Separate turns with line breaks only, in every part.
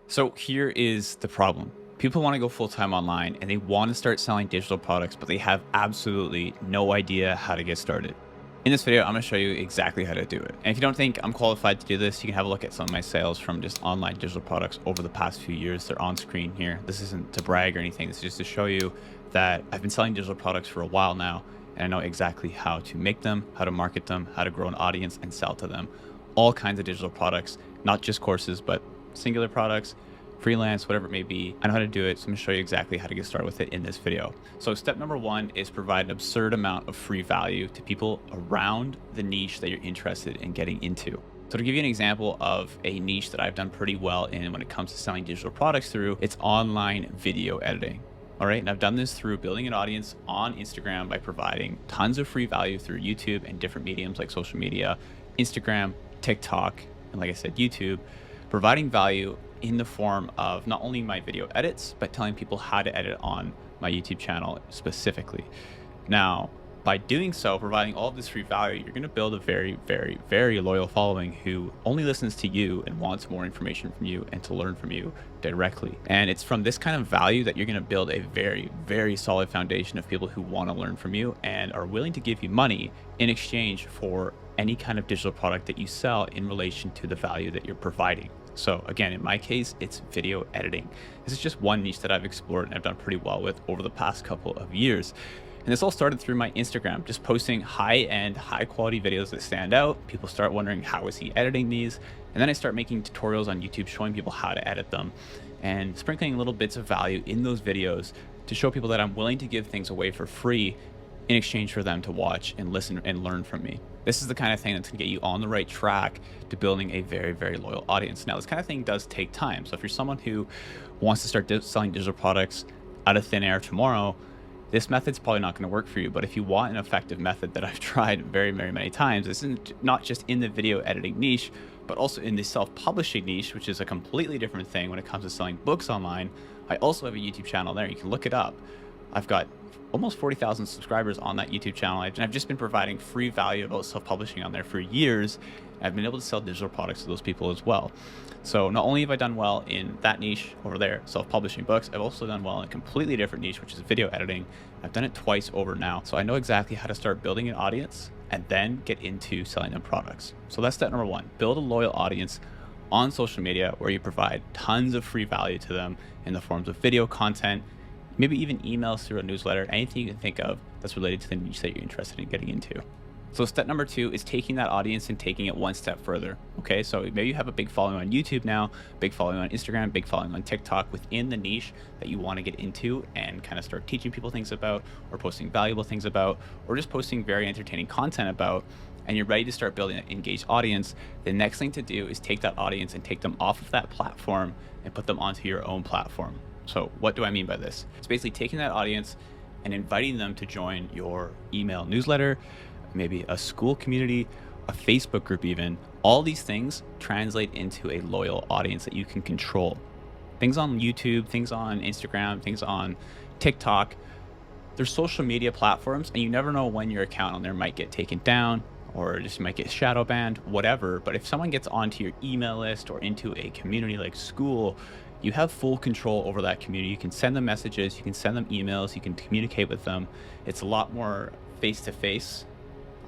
So here is the problem. People want to go full time online and they want to start selling digital products, but they have absolutely no idea how to get started. In this video, I'm going to show you exactly how to do it. And if you don't think I'm qualified to do this, you can have a look at some of my sales from just online digital products over the past few years. They're on screen here. This isn't to brag or anything. This is just to show you that I've been selling digital products for a while now, and I know exactly how to make them, how to market them, how to grow an audience and sell to them. All kinds of digital products, not just courses, but singular products, freelance, whatever it may be. I know how to do it, so I'm gonna show you exactly how to get started with it in this video. So step number one is provide an absurd amount of free value to people around the niche that you're interested in getting into. So to give you an example of a niche that I've done pretty well in when it comes to selling digital products through, it's online video editing. All right, and I've done this through building an audience on Instagram by providing tons of free value through YouTube and different mediums like social media, Instagram, TikTok, and like I said, YouTube, providing value in the form of not only my video edits, but telling people how to edit on my YouTube channel specifically. Now, by doing so, providing all of this free value, you're going to build a very, very, very loyal following who only listens to you and wants more information from you and to learn from you directly. And it's from this kind of value that you're going to build a very, very solid foundation of people who want to learn from you and are willing to give you money in exchange for any kind of digital product that you sell in relation to the value that you're providing. So again, in my case, it's video editing. This is just one niche that I've explored and I've done pretty well with over the past couple of years. And this all started through my Instagram, just posting high-end, high-quality videos that stand out. People start wondering, how is he editing these? And then I start making tutorials on YouTube showing people how to edit them and sprinkling little bits of value in those videos to show people that I'm willing to give things away for free in exchange for them to watch and listen and learn from me. This is the kind of thing that's gonna get you on the right track to building a very, very loyal audience. Now, this kind of thing does take time. So if you're someone who wants to start selling digital products out of thin air tomorrow, this method's probably not gonna work for you. But if you want an effective method that I've tried very, very many times, this isn't not just in the video editing niche, but also in the self-publishing niche, which is a completely different thing when it comes to selling books online. I also have a YouTube channel there. You can look it up. I've got almost 40,000 subscribers on that YouTube channel. And I've just been providing free value about self-publishing on there for years. I've been able to sell digital products to those people as well. So not only have I done well in that niche over there, self-publishing books, I've also done well in a completely different niche, which is video editing. I've done it twice over now. So I know exactly how to start building an audience and then get into selling them products. So that's step number one, build a loyal audience on social media where you provide tons of free value to them in the forms of video content, maybe even emails through a newsletter, anything you can think of that's related to the niche that you're interested in getting into. So step number two is taking that audience and taking it one step further. Okay, so maybe you have a big following on YouTube now, big following on Instagram, big following on TikTok within the niche that you want to get into and kind of start teaching people things about, or posting valuable things about, or just posting very entertaining content about, and you're ready to start building an engaged audience. The next thing to do is take that audience and take them off of that platform and put them onto your own platform. So what do I mean by this? It's basically taking that audience and inviting them to join your email newsletter, maybe a school community, a Facebook group even. All these things translate into a loyal audience that you can control. Things on YouTube, things on Instagram, things on TikTok, they're social media platforms, and you never know when your account on there might get taken down or just might get shadow banned, whatever. But if someone gets onto your email list or into a community like school, you have full control over that community. You can send them messages, you can send them emails, you can communicate with them. It's a lot more face-to-face,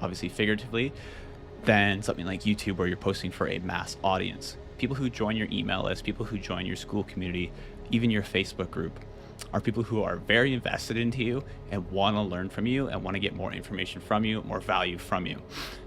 obviously figuratively, than something like YouTube where you're posting for a mass audience. People who join your email list, people who join your school community, even your Facebook group, are people who are very invested into you and want to learn from you and want to get more information from you, more value from you.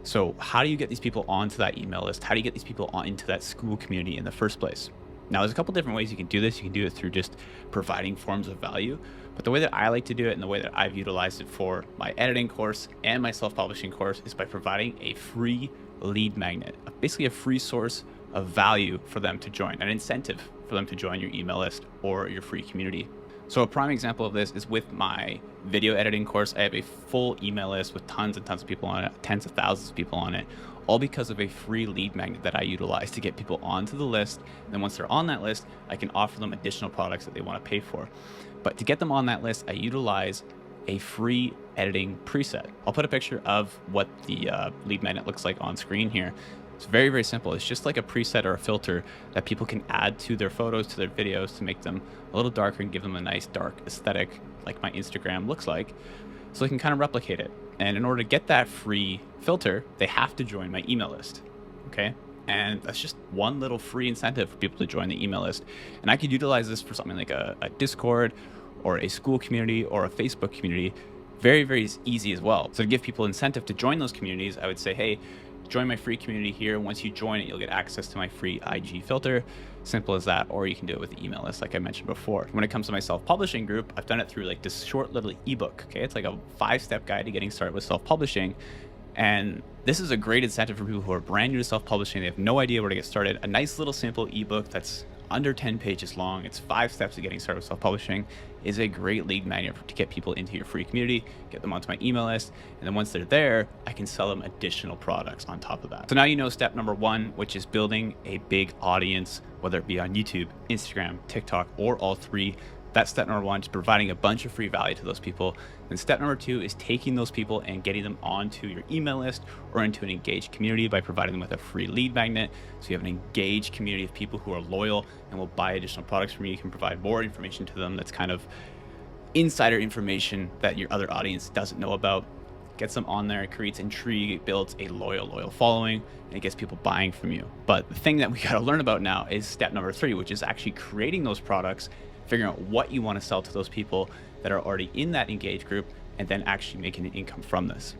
So how do you get these people onto that email list? How do you get these people into that school community in the first place? Now, there's a couple different ways you can do this. You can do it through just providing forms of value, but the way that I like to do it and the way that I've utilized it for my editing course and my self-publishing course is by providing a free lead magnet, basically a free source of value for them to join, an incentive for them to join your email list or your free community. So a prime example of this is with my video editing course. I have a full email list with tons and tons of people on it, tens of thousands of people on it, all because of a free lead magnet that I utilize to get people onto the list. And then once they're on that list, I can offer them additional products that they want to pay for. But to get them on that list, I utilize a free editing preset. I'll put a picture of what the lead magnet looks like on screen here. It's very, very simple. It's just like a preset or a filter that people can add to their photos, to their videos to make them a little darker and give them a nice dark aesthetic like my Instagram looks like. So they can kind of replicate it. And in order to get that free filter, they have to join my email list. Okay. And that's just one little free incentive for people to join the email list. And I could utilize this for something like a Discord or a school community or a Facebook community. Very, very easy as well. So to give people incentive to join those communities, I would say, hey, join my free community here. Once you join it, you'll get access to my free IG filter. Simple as that. Or you can do it with the email list, like I mentioned before. When it comes to my self-publishing group, I've done it through like this short little ebook. Okay, it's like a 5-step guide to getting started with self-publishing. And this is a great incentive for people who are brand new to self-publishing. They have no idea where to get started. A nice little simple ebook that's under 10 pages long. It's 5 steps to getting started with self-publishing is a great lead magnet to get people into your free community, get them onto my email list. And then once they're there, I can sell them additional products on top of that. So now you know step number 1, which is building a big audience, whether it be on YouTube, Instagram, TikTok, or all three. That's step number 1, just providing a bunch of free value to those people. And step number 2 is taking those people and getting them onto your email list or into an engaged community by providing them with a free lead magnet. So you have an engaged community of people who are loyal and will buy additional products from you. You can provide more information to them that's kind of insider information that your other audience doesn't know about. Gets them on there, it creates intrigue, it builds a loyal following, and it gets people buying from you. But the thing that we got to learn about now is step number 3, which is actually creating those products, figuring out what you want to sell to those people that are already in that engaged group, and then actually making an income from this.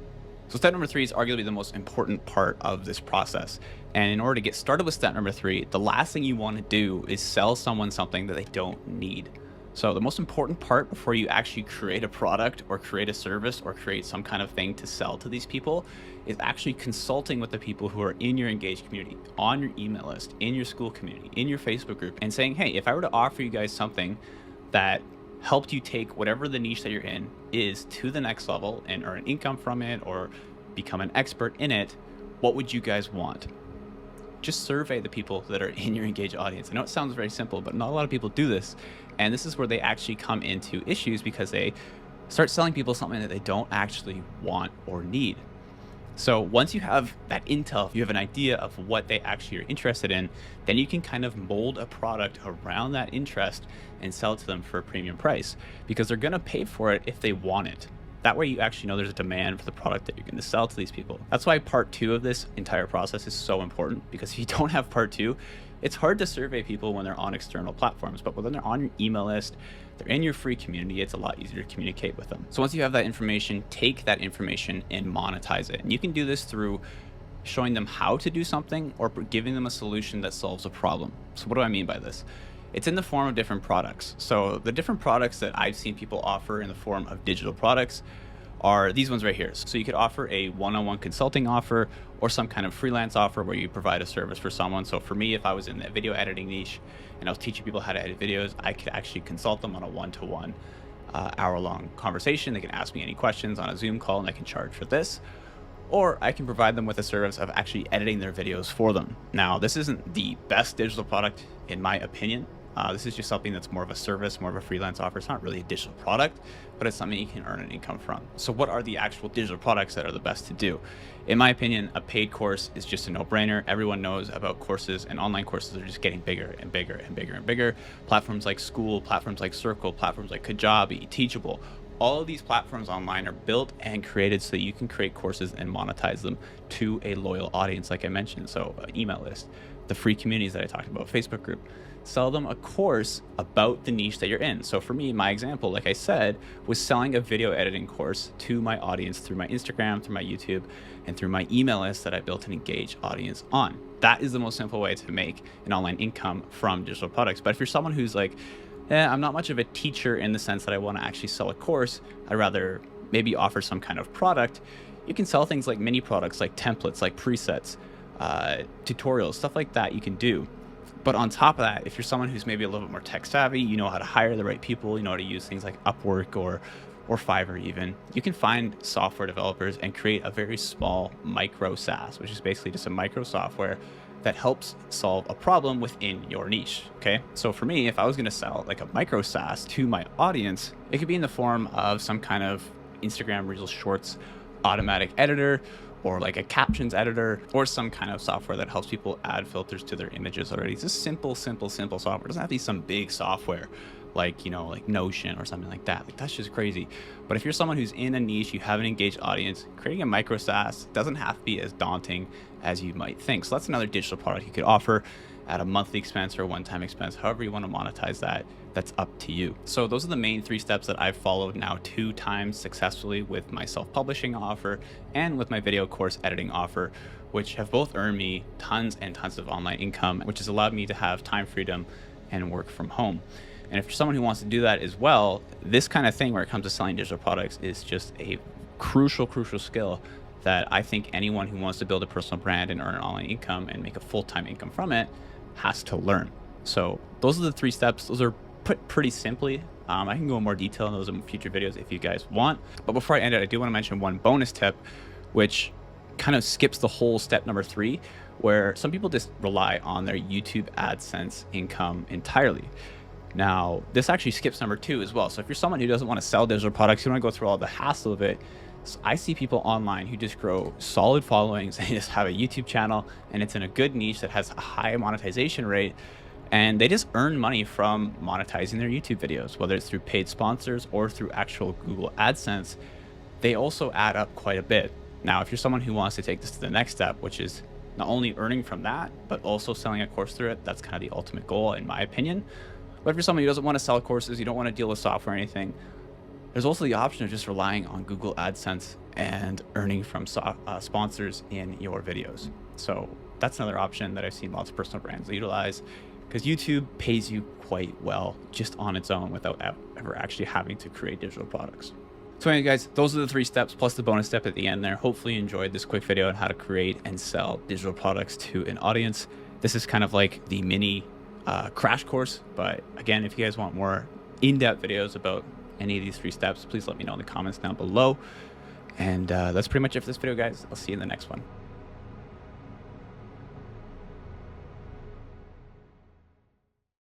So step number 3 is arguably the most important part of this process. And in order to get started with step number 3, the last thing you want to do is sell someone something that they don't need. So the most important part before you actually create a product or create a service or create some kind of thing to sell to these people is actually consulting with the people who are in your engaged community, on your email list, in your school community, in your Facebook group, and saying, hey, if I were to offer you guys something that helped you take whatever the niche that you're in is to the next level and earn income from it or become an expert in it, what would you guys want? Just survey the people that are in your engaged audience. I know it sounds very simple, but not a lot of people do this. And this is where they actually come into issues because they start selling people something that they don't actually want or need. So once you have that intel, you have an idea of what they actually are interested in, then you can kind of mold a product around that interest and sell it to them for a premium price because they're going to pay for it if they want it. That way you actually know there's a demand for the product that you're going to sell to these people. That's why part 2 of this entire process is so important, because if you don't have part 2, it's hard to survey people when they're on external platforms, but when they're on your email list, they're in your free community, it's a lot easier to communicate with them. So once you have that information, take that information and monetize it. And you can do this through showing them how to do something or giving them a solution that solves a problem. So what do I mean by this? It's in the form of different products. So the different products that I've seen people offer in the form of digital products are these ones right here. So you could offer a one-on-one consulting offer or some kind of freelance offer where you provide a service for someone. So for me, if I was in the video editing niche and I was teaching people how to edit videos, I could actually consult them on a one-to-one hour-long conversation. They can ask me any questions on a Zoom call and I can charge for this. Or I can provide them with a service of actually editing their videos for them. Now, this isn't the best digital product in my opinion. This is just something that's more of a service, more of a freelance offer. It's not really a digital product, but it's something you can earn an income from. So what are the actual digital products that are the best to do? In my opinion, a paid course is just a no-brainer. Everyone knows about courses, and online courses are just getting bigger and bigger and bigger and bigger. Platforms like School, platforms like Circle, platforms like Kajabi, Teachable, all of these platforms online are built and created so that you can create courses and monetize them to a loyal audience, like I mentioned. So an email list, the free communities that I talked about, Facebook group. Sell them a course about the niche that you're in. So for me, my example, like I said, was selling a video editing course to my audience through my Instagram, through my YouTube, and through my email list that I built an engaged audience on. That is the most simple way to make an online income from digital products. But if you're someone who's like, I'm not much of a teacher in the sense that I want to actually sell a course, I'd rather maybe offer some kind of product, you can sell things like mini products, like templates, like presets, tutorials, stuff like that you can do. But on top of that, if you're someone who's maybe a little bit more tech savvy, you know how to hire the right people, you know how to use things like Upwork or Fiverr even, you can find software developers and create a very small micro SaaS, which is basically just a micro software that helps solve a problem within your niche. Okay. So for me, if I was going to sell like a micro SaaS to my audience, it could be in the form of some kind of Instagram Reels Shorts automatic editor, or like a captions editor, or some kind of software that helps people add filters to their images already. It's just simple software. It doesn't have to be some big software like, you know, like Notion or something like that. Like, that's just crazy. But if you're someone who's in a niche, you have an engaged audience, creating a micro SaaS doesn't have to be as daunting as you might think. So that's another digital product you could offer at a monthly expense or a one-time expense, however you want to monetize that. That's up to you. So those are the main 3 steps that I've followed now 2 times successfully with my self-publishing offer and with my video course editing offer, which have both earned me tons and tons of online income, which has allowed me to have time freedom and work from home. And if you're someone who wants to do that as well, this kind of thing where it comes to selling digital products is just a crucial skill that I think anyone who wants to build a personal brand and earn an online income and make a full-time income from it has to learn. So those are the 3 steps. Those are put pretty simply. I can go in more detail on those in future videos if you guys want. But before I end it, I do want to mention one bonus tip, which kind of skips the whole step number 3, where some people just rely on their YouTube AdSense income entirely. Now, this actually skips number 2 as well. So if you're someone who doesn't want to sell digital products, you want to go through all the hassle of it. So I see people online who just grow solid followings and just have a YouTube channel, and it's in a good niche that has a high monetization rate, and they just earn money from monetizing their YouTube videos, whether it's through paid sponsors or through actual Google AdSense. They also add up quite a bit. Now, if you're someone who wants to take this to the next step, which is not only earning from that, but also selling a course through it, that's kind of the ultimate goal in my opinion. But if you're someone who doesn't want to sell courses, you don't want to deal with software or anything, there's also the option of just relying on Google AdSense and earning from sponsors in your videos. So that's another option that I've seen lots of personal brands utilize, because YouTube pays you quite well just on its own without ever actually having to create digital products. So anyway, guys, those are the 3 steps plus the bonus step at the end there. Hopefully you enjoyed this quick video on how to create and sell digital products to an audience. This is kind of like the mini crash course. But again, if you guys want more in-depth videos about any of these 3 steps, please let me know in the comments down below. And that's pretty much it for this video, guys. I'll see you in the next one.